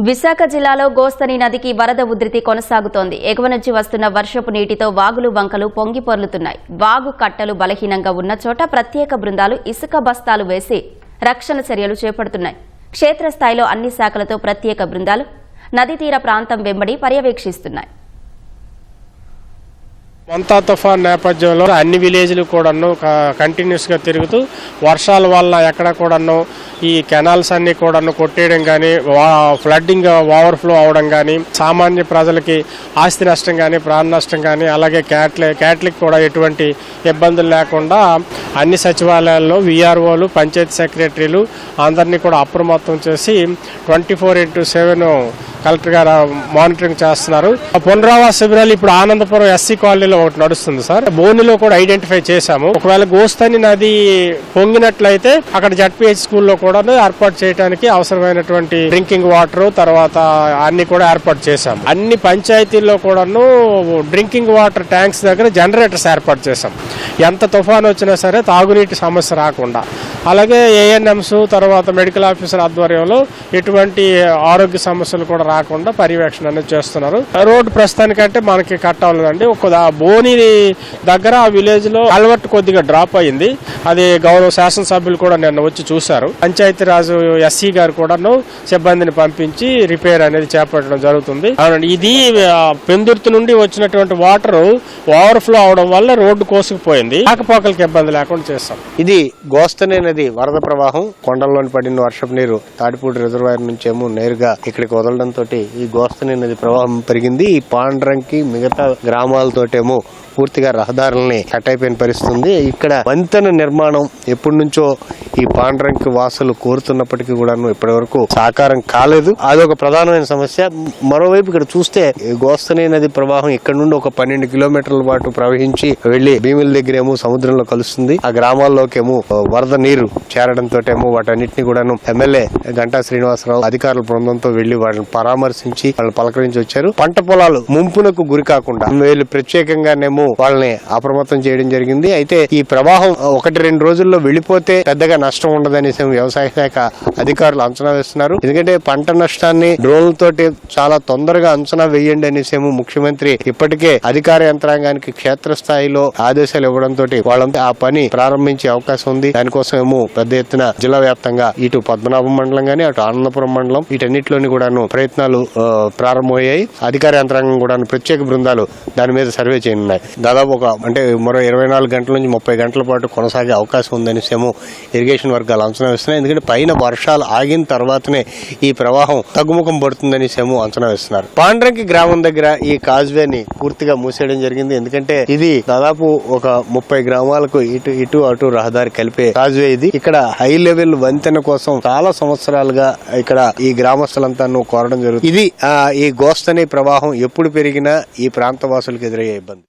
విశాఖ జిల్లాలో గోస్తని నదికి వరద ఉధృతి కొనసాగుతోంది. ఎగువ నుంచి వస్తున్న వర్షపు నీటితో వాగులు వంకలు పొంగి పొర్లుతున్నాయి. వాగు కట్టలు బలహీనంగా ఉన్న చోట ప్రత్యేక బృందాలు ఇసుక బస్తాలు వేసి రక్షణ చర్యలు చేపడుతున్నాయి. క్షేత్రస్థాయిలో అన్ని శాఖలతో ప్రత్యేక బృందాలు నదీ తీర ప్రాంతం వెంబడి పర్యవేక్షిస్తున్నాయి. మంతా తుఫాన్ నేపథ్యంలో అన్ని విలేజ్లు కూడాను కంటిన్యూస్ గా తిరుగుతూ వర్షాల వల్ల ఎక్కడ కూడాను ఈ కెనాల్స్ అన్ని కూడాను కొట్టేయడం కానీ ఫ్లడ్డింగ్ ఓవర్ఫ్లో అవడం కానీ సామాన్య ప్రజలకి ఆస్తి నష్టం కానీ ప్రాణ నష్టం కానీ అలాగే క్యాట్లకి కూడా ఎటువంటి ఇబ్బందులు లేకుండా అన్ని సచివాలయాల్లో విఆర్ఓలు పంచాయతీ సెక్రటరీలు అందరినీ కూడా అప్రమత్తం చేసి 24/7 కలెక్టర్ గారు మానిటరింగ్ చేస్తున్నారు. పునరావాస శిబిరాలు ఇప్పుడు ఆనందపురం ఎస్సీ కాలనీలో ఒకటి నడుస్తుంది సార్. బోనిలో కూడా ఐడెంటిఫై చేశాము. ఒకవేళ గోస్తని నది పొంగినట్లయితే అక్కడ జడ్పీహెచ్ స్కూల్లో కూడా ఏర్పాటు చేయడానికి అవసరమైనటువంటి డ్రింకింగ్ వాటర్ తర్వాత అన్ని కూడా ఏర్పాటు చేశాము. అన్ని పంచాయతీల్లో కూడాను డ్రింకింగ్ వాటర్ ట్యాంక్స్ దగ్గర జనరేటర్స్ ఏర్పాటు చేశాం. ఎంత తుఫాను వచ్చినా సరే తాగునీటి సమస్య రాకుండా. అలాగే ఏఎన్ఎంస్ తర్వాత మెడికల్ ఆఫీసర్ ఆధ్వర్యంలో ఎటువంటి ఆరోగ్య సమస్యలు కూడా రాకుండా పర్యవేక్షణ అనేది చేస్తున్నారు. రోడ్డు ప్రస్తుతానికంటే మనకి కట్ అవ్వలేదండి. ఒక బోని దగ్గర ఆ విలేజ్ లో అలవాటు కొద్దిగా డ్రాప్ అయింది. అది గౌరవ శాసనసభ్యులు కూడా నిన్న వచ్చి చూశారు. పంచాయతీరాజు ఎస్సీ గారు కూడాను సిబ్బందిని పంపించి రిపేర్ అనేది చేపట్టడం జరుగుతుంది. ఇది పెందుర్తి నుండి వచ్చినటువంటి వాటర్ ఓవర్ఫ్లో అవడం వల్ల రోడ్డు కోసుకుపోయింది. ఆకపోకలకి ఇబ్బంది లేకుండా చేస్తాం. ఇది గోస్తని నది వరద ప్రవాహం కొండల్లోని పడిన వర్షపు నీరు తాడిపూడి రిజర్వాయర్ నుంచేమో నేరుగా ఇక్కడికి వదలడంతో ఈ గోస్తని నది ప్రవాహం పెరిగింది. ఈ పాండ్రంకి మిగతా గ్రామాలతోటేమో పూర్తిగా రహదారుల్ని కట్ అయిపోయిన పరిస్థితి ఉంది. ఇక్కడ వంతెన నిర్మాణం ఎప్పటి నుంచో ఈ పాండ్రంకి వాసులు కోరుతున్నప్పటికీ కూడా ఇప్పటి వరకు సాకారం కాలేదు. అదొక ప్రధానమైన సమస్య. మరోవైపు ఇక్కడ చూస్తే గోస్తని నది ప్రవాహం ఇక్కడ నుండి ఒక 12 కిలోమీటర్ల పాటు ప్రవహించి వెళ్లి భీమిల దగ్గరేమో సముద్రంలో కలుస్తుంది. ఆ గ్రామాల్లోకేమో వరద నీరు చేరడంతో వాటన్నిటిని కూడాను ఎమ్మెల్యే గంటా శ్రీనివాసరావు అధికారుల బృందంతో వెళ్లి వాళ్ళని పరామర్శించి వాళ్ళని పలకరించి వచ్చారు. పంట పొలాలు ముంపునకు గురి కాకుండా వీళ్ళు ప్రత్యేకంగానేమో వాళ్ళని అప్రమత్తం చేయడం జరిగింది. అయితే ఈ ప్రవాహం 1-2 రోజుల్లో వెళ్లిపోతే పెద్దగా నష్టం ఉండదనేసి వ్యవసాయ శాఖ అధికారులు అంచనా వేస్తున్నారు. ఎందుకంటే పంట నష్టాన్ని డ్రోన్లతోటి చాలా తొందరగా అంచనా వేయండి అనేసి ముఖ్యమంత్రి ఇప్పటికే అధికార యంత్రాంగానికి క్షేత్రస్థాయిలో ఆదేశాలు ఇవ్వడంతో వాళ్ళంతా ఆ పని ప్రారంభించే అవకాశం ఉంది. దానికోసం పెద్ద ఎత్తున జిల్లా వ్యాప్తంగా ఇటు పద్మనాభం మండలం గానీ అటు ఆనందపురం మండలం వీటన్నిటిలోని కూడాను ప్రయత్నాలు ప్రారంభమయ్యాయి. అధికార యంత్రాంగం కూడా ప్రత్యేక బృందాలు దాని మీద సర్వే చేయనున్నాయి. దాదాపు మరో 24 గంటల నుంచి 30 గంటల పాటు కొనసాగే అవకాశం ఉందని ఇరిగేషన్ వర్గాలు అంచనా వేస్తున్నాయి. ఎందుకంటే పైన వర్షాలు ఆగిన తర్వాతనే ఈ ప్రవాహం తగ్గుముఖం పడుతుందని అంచనా వేస్తున్నారు. పాండ్రంకి గ్రామం దగ్గర ఈ కాజ్వేని పూర్తిగా మూసేయడం జరిగింది. ఎందుకంటే ఇది దాదాపు ఒక 30 గ్రామాలకు ఇటు అటు రహదారి కలిపే కాజ్వే ఇది. ఇక్కడ హై లెవెల్ వంతెన కోసం చాలా సంవత్సరాలుగా ఇక్కడ ఈ గ్రామస్తులంతా కోరడం జరుగుతుంది. ఇది ఈ గోస్తని ప్రవాహం ఎప్పుడు పెరిగినా ఈ ప్రాంత వాసులకు ఎదురయ్యే ఇబ్బంది.